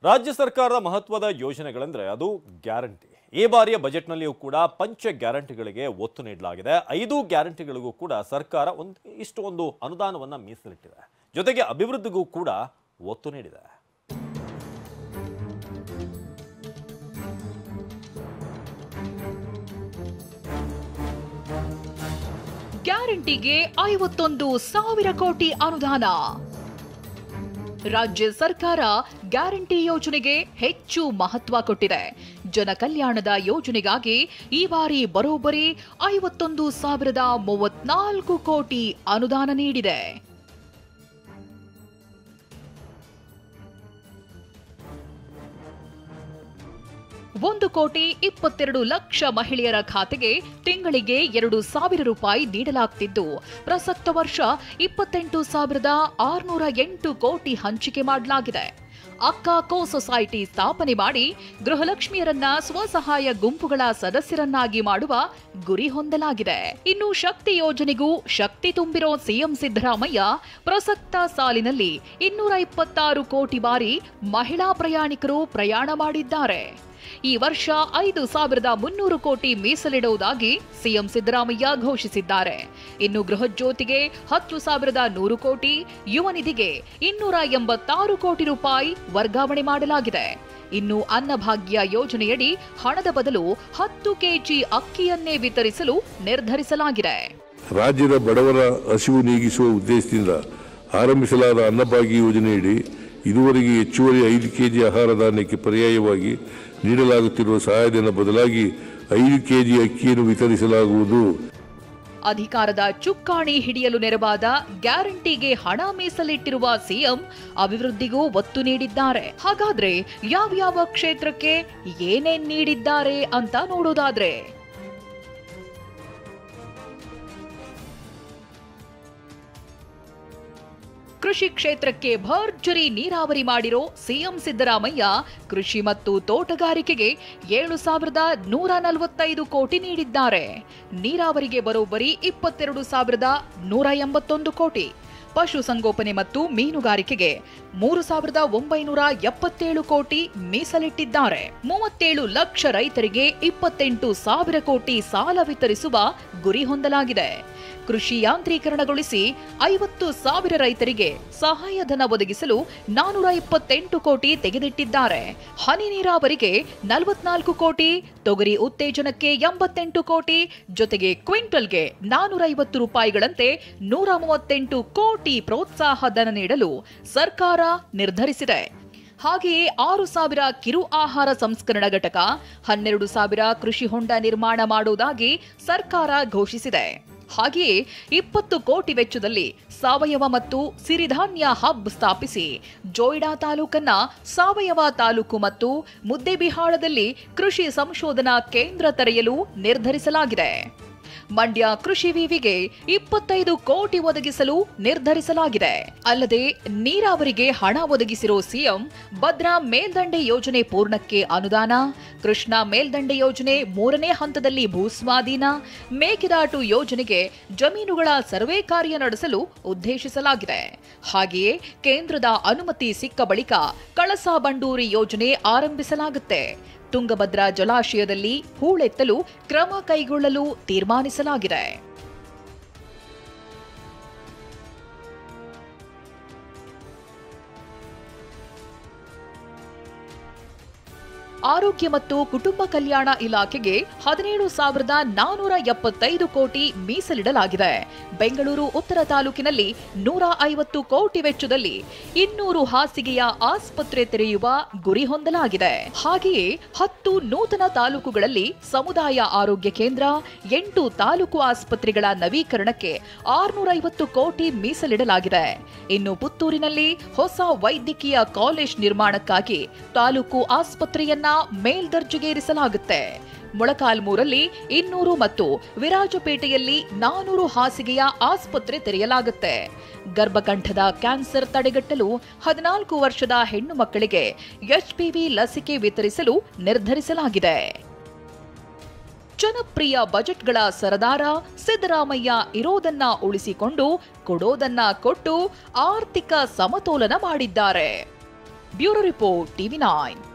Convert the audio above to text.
ರಾಜ್ಯ ಸರ್ಕಾರದ ಮಹತ್ವದ ಯೋಜನೆಗಳೆಂದರೆ ಅದು ಗ್ಯಾರಂಟಿ. ಈ ಬಾರಿಯ ಬಜೆಟ್ನಲ್ಲಿಯೂ ಕೂಡ ಪಂಚ ಗ್ಯಾರಂಟಿಗಳಿಗೆ ಒತ್ತು ನೀಡಲಾಗಿದೆ. 5 ಗ್ಯಾರಂಟಿಗಳಿಗೂ ಕೂಡ ಸರ್ಕಾರ ಇಷ್ಟೊಂದು ಅನುದಾನವನ್ನು ಮೀಸಲಿಟ್ಟಿದೆ. ಜೊತೆಗೆ ಅಭಿವೃದ್ಧಿಗೂ ಕೂಡ ಒತ್ತು ನೀಡಿದೆ. ಗ್ಯಾರಂಟಿಗೆ 51,000 ಕೋಟಿ ಅನುದಾನ. ರಾಜ್ಯ ಸರ್ಕಾರ ಗ್ಯಾರಂಟಿ ಯೋಜನೆಗೆ ಹೆಚ್ಚು ಮಹತ್ವ ಕೊಟ್ಟಿದೆ. ಜನ ಕಲ್ಯಾಣದ ಯೋಜನೆಗಾಗಿ ಈ ಬಾರಿ ಬರೋಬ್ಬರಿ 51,034 ಕೋಟಿ ಅನುದಾನ ನೀಡಿದೆ. ₹1,22,00,000 ಮಹಿಳೆಯರ ಖಾತೆಗೆ ತಿಂಗಳಿಗೆ 2,000 ರೂಪಾಯಿ ನೀಡಲಾಗುತ್ತಿದ್ದು, ಪ್ರಸಕ್ತ ವರ್ಷ 28,608 ಕೋಟಿ ಹಂಚಿಕೆ ಮಾಡಲಾಗಿದೆ. ಅಕ್ಕ ಕೋ ಸೊಸೈಟಿ ಸ್ಥಾಪನೆ ಮಾಡಿ ಗೃಹಲಕ್ಷ್ಮಿಯರನ್ನ ಸ್ವಸಹಾಯ ಗುಂಪುಗಳ ಸದಸ್ಯರನ್ನಾಗಿ ಮಾಡುವ ಗುರಿ ಹೊಂದಲಾಗಿದೆ. ಇನ್ನು ಶಕ್ತಿ ಯೋಜನೆಗೂ ಶಕ್ತಿ ತುಂಬಿರೋ ಸಿಎಂ ಸಿದ್ದರಾಮಯ್ಯ ಪ್ರಸಕ್ತ ಸಾಲಿನಲ್ಲಿ 226 ಕೋಟಿ ಬಾರಿ ಮಹಿಳಾ ಪ್ರಯಾಣಿಕರು ಪ್ರಯಾಣ ಮಾಡಿದ್ದಾರೆ. ಈ ವರ್ಷ 5,300 ಕೋಟಿ ಮೀಸಲಿಡುವುದಾಗಿ ಸಿಎಂ ಸಿದ್ದರಾಮಯ್ಯ ಘೋಷಿಸಿದ್ದಾರೆ. ಇನ್ನು ಗೃಹಜ್ಯೋತಿಗೆ 10,100 ಕೋಟಿ, ಯುವ ನಿಧಿಗೆ 286 ಕೋಟಿ ರೂಪಾಯಿ ವರ್ಗಾವಣೆ ಮಾಡಲಾಗಿದೆ. ಇನ್ನು ಅನ್ನಭಾಗ್ಯ ಯೋಜನೆಯಡಿ ಹಣದ ಬದಲು 10 ಕೆಜಿ ಅಕ್ಕಿಯನ್ನೇ ವಿತರಿಸಲು ನಿರ್ಧರಿಸಲಾಗಿದೆ. ರಾಜ್ಯದ ಬಡವರ ಹಸಿವು ನೀಗಿಸುವ ಉದ್ದೇಶದಿಂದ ಆರಂಭಿಸಲಾದ ಅನ್ನಭಾಗ್ಯ ಯೋಜನೆಯಡಿ ಇದುವರೆಗೆ ಹೆಚ್ಚುವರಿ 5 ಕೆಜಿ ಆಹಾರ ಧಾನ್ಯಕ್ಕೆ ಪರ್ಯಾಯವಾಗಿ ನೀಡಲಾಗುತ್ತಿರುವ ಸಹಾಯಧನ ಬದಲಾಗಿ 5 ಕೆಜಿ ಅಕ್ಕಿಯನ್ನು ವಿತರಿಸಲಾಗುವುದು. ಅಧಿಕಾರದ ಚುಕ್ಕಾಣಿ ಹಿಡಿಯಲು ನೆರವಾದ ಗ್ಯಾರಂಟಿಗೆ ಹಣ ಮೀಸಲಿಟ್ಟಿರುವ ಸಿಎಂ ಅಭಿವೃದ್ಧಿಗೂ ಒತ್ತು ನೀಡಿದ್ದಾರೆ. ಹಾಗಾದ್ರೆ ಯಾವ್ಯಾವ ಕ್ಷೇತ್ರಕ್ಕೆ ಏನೇನ್ ನೀಡಿದ್ದಾರೆ ಅಂತ ನೋಡೋದಾದ್ರೆ, ಕೃಷಿ ಕ್ಷೇತ್ರಕ್ಕೆ ಭರ್ಜರಿ ನೀರಾವರಿ ಮಾಡಿರೋ ಸಿಎಂ ಸಿದ್ದರಾಮಯ್ಯ ಕೃಷಿ ಮತ್ತು ತೋಟಗಾರಿಕೆಗೆ 7,145 ಕೋಟಿ ನೀಡಿದ್ದಾರೆ. ನೀರಾವರಿಗೆ ಬರೋಬ್ಬರಿ 22,181 ಕೋಟಿ, ಪಶುಸಂಗೋಪನೆ ಮತ್ತು ಮೀನುಗಾರಿಕೆಗೆ 3,977 ಕೋಟಿ ಮೀಸಲಿಟ್ಟಿದ್ದಾರೆ. 37 ಲಕ್ಷ ರೈತರಿಗೆ 28,000 ಕೋಟಿ ಸಾಲ ವಿತರಿಸುವ ಗುರಿ ಹೊಂದಲಾಗಿದೆ. ಕೃಷಿ ಯಾಂತ್ರೀಕರಣಗೊಳಿಸಿ 50,000 ರೈತರಿಗೆ ಸಹಾಯಧನ ಒದಗಿಸಲು 428 ಕೋಟಿ ತೆಗೆದಿಟ್ಟಿದ್ದಾರೆ. ಹನಿ ನೀರಾವರಿಗೆ 44 ಕೋಟಿ, ತೊಗರಿ ಉತ್ತೇಜನಕ್ಕೆ 88 ಕೋಟಿ, ಜೊತೆಗೆ ಕ್ವಿಂಟಲ್ಗೆ 450 ರೂಪಾಯಿಗಳಂತೆ 138 ಕೋಟಿ ಪ್ರೋತ್ಸಾಹ ಧನ ನೀಡಲು ಸರ್ಕಾರ ನಿರ್ಧರಿಸಿದೆ. ಹಾಗೆಯೇ 6,000 ಕಿರು ಆಹಾರ ಸಂಸ್ಕರಣಾ ಘಟಕ, 12,000 ಕೃಷಿ ಹೊಂಡ ನಿರ್ಮಾಣ ಮಾಡುವುದಾಗಿ ಸರ್ಕಾರ ಘೋಷಿಸಿದೆ. ಹಾಗೆಯೇ 20 ಕೋಟಿ ವೆಚ್ಚದಲ್ಲಿ ಸಾವಯವ ಮತ್ತು ಸಿರಿಧಾನ್ಯ ಹಬ್ ಸ್ಥಾಪಿಸಿ ಜೋಯಿಡಾ ತಾಲೂಕನ್ನ ಸಾವಯವ ತಾಲೂಕು ಮತ್ತು ಮುದ್ದೇಬಿಹಾಳದಲ್ಲಿ ಕೃಷಿ ಸಂಶೋಧನಾ ಕೇಂದ್ರ ತೆರೆಯಲು ನಿರ್ಧರಿಸಲಾಗಿದೆ. ಮಂಡ್ಯ ಕೃಷಿ ವಿವಿಗೆ 25 ಕೋಟಿ ಒದಗಿಸಲು ನಿರ್ಧರಿಸಲಾಗಿದೆ. ಅಲ್ಲದೆ ನೀರಾವರಿಗೆ ಹಣ ಒದಗಿಸಿರೋ ಸಿಎಂ ಭದ್ರಾ ಮೇಲ್ದಂಡೆ ಯೋಜನೆ ಪೂರ್ಣಕ್ಕೆ ಅನುದಾನ, ಕೃಷ್ಣಾ ಮೇಲ್ದಂಡೆ ಯೋಜನೆ 3ನೇ ಹಂತದಲ್ಲಿ ಭೂಸ್ವಾಧೀನ, ಮೇಕೆದಾಟು ಯೋಜನೆಗೆ ಜಮೀನುಗಳ ಸರ್ವೆ ಕಾರ್ಯ ನಡೆಸಲು ಉದ್ದೇಶಿಸಲಾಗಿದೆ. ಹಾಗೆಯೇ ಕೇಂದ್ರದ ಅನುಮತಿ ಸಿಕ್ಕ ಬಳಿಕ ಕಳಸಾ ಬಂಡೂರಿ ಯೋಜನೆ ಆರಂಭಿಸಲಾಗುತ್ತೆ. ತುಂಗಭದ್ರಾ ಜಲಾಶಯದಲ್ಲಿ ಹೂಳೆತ್ತಲು ಕ್ರಮ ಕೈಗೊಳ್ಳಲು ತೀರ್ಮಾನಿಸಲಾಗಿದೆ. ಆರೋಗ್ಯ ಮತ್ತು ಕುಟುಂಬ ಕಲ್ಯಾಣ ಇಲಾಖೆಗೆ 17,475 ಕೋಟಿ ಮೀಸಲಿಡಲಾಗಿದೆ. ಬೆಂಗಳೂರು ಉತ್ತರ ತಾಲೂಕಿನಲ್ಲಿ 150 ಕೋಟಿ ವೆಚ್ಚದಲ್ಲಿ 200 ಹಾಸಿಗೆಯ ಆಸ್ಪತ್ರೆ ತೆರೆಯುವ ಗುರಿ ಹೊಂದಲಾಗಿದೆ. ಹಾಗೆಯೇ 10 ನೂತನ ತಾಲೂಕುಗಳಲ್ಲಿ ಸಮುದಾಯ ಆರೋಗ್ಯ ಕೇಂದ್ರ, 8 ತಾಲೂಕು ಆಸ್ಪತ್ರೆಗಳ ನವೀಕರಣಕ್ಕೆ 650 ಕೋಟಿ ಮೀಸಲಿಡಲಾಗಿದೆ. ಇನ್ನು ಪುತ್ತೂರಿನಲ್ಲಿ ಹೊಸ ವೈದ್ಯಕೀಯ ಕಾಲೇಜ್ ನಿರ್ಮಾಣಕ್ಕಾಗಿ ತಾಲೂಕು ಆಸ್ಪತ್ರೆಯನ್ನ ಮೇಲ್ದರ್ಜೆಗೇರಿಸಲಾಗುತ್ತೆ. ಮೊಳಕಾಲ್ಮೂರಲ್ಲಿ 200 ಮತ್ತು ವಿರಾಜಪೇಟೆಯಲ್ಲಿ 400 ಹಾಸಿಗೆಯ ಆಸ್ಪತ್ರೆ ತೆರೆಯಲಾಗುತ್ತೆ. ಗರ್ಭಕಂಠದ ಕ್ಯಾನ್ಸರ್ ತಡೆಗಟ್ಟಲು 14 ವರ್ಷದ ಹೆಣ್ಣು ಮಕ್ಕಳಿಗೆ HPV ಲಸಿಕೆ ವಿತರಿಸಲು ನಿರ್ಧರಿಸಲಾಗಿದೆ. ಜನಪ್ರಿಯ ಬಜೆಟ್ಗಳ ಸರದಾರ ಸಿದ್ದರಾಮಯ್ಯ ಇರೋದನ್ನ ಉಳಿಸಿಕೊಂಡು ಕೊಡೋದನ್ನ ಕೊಟ್ಟು ಆರ್ಥಿಕ ಸಮತೋಲನ ಮಾಡಿದ್ದಾರೆ. Bureau report ಟಿವಿ9.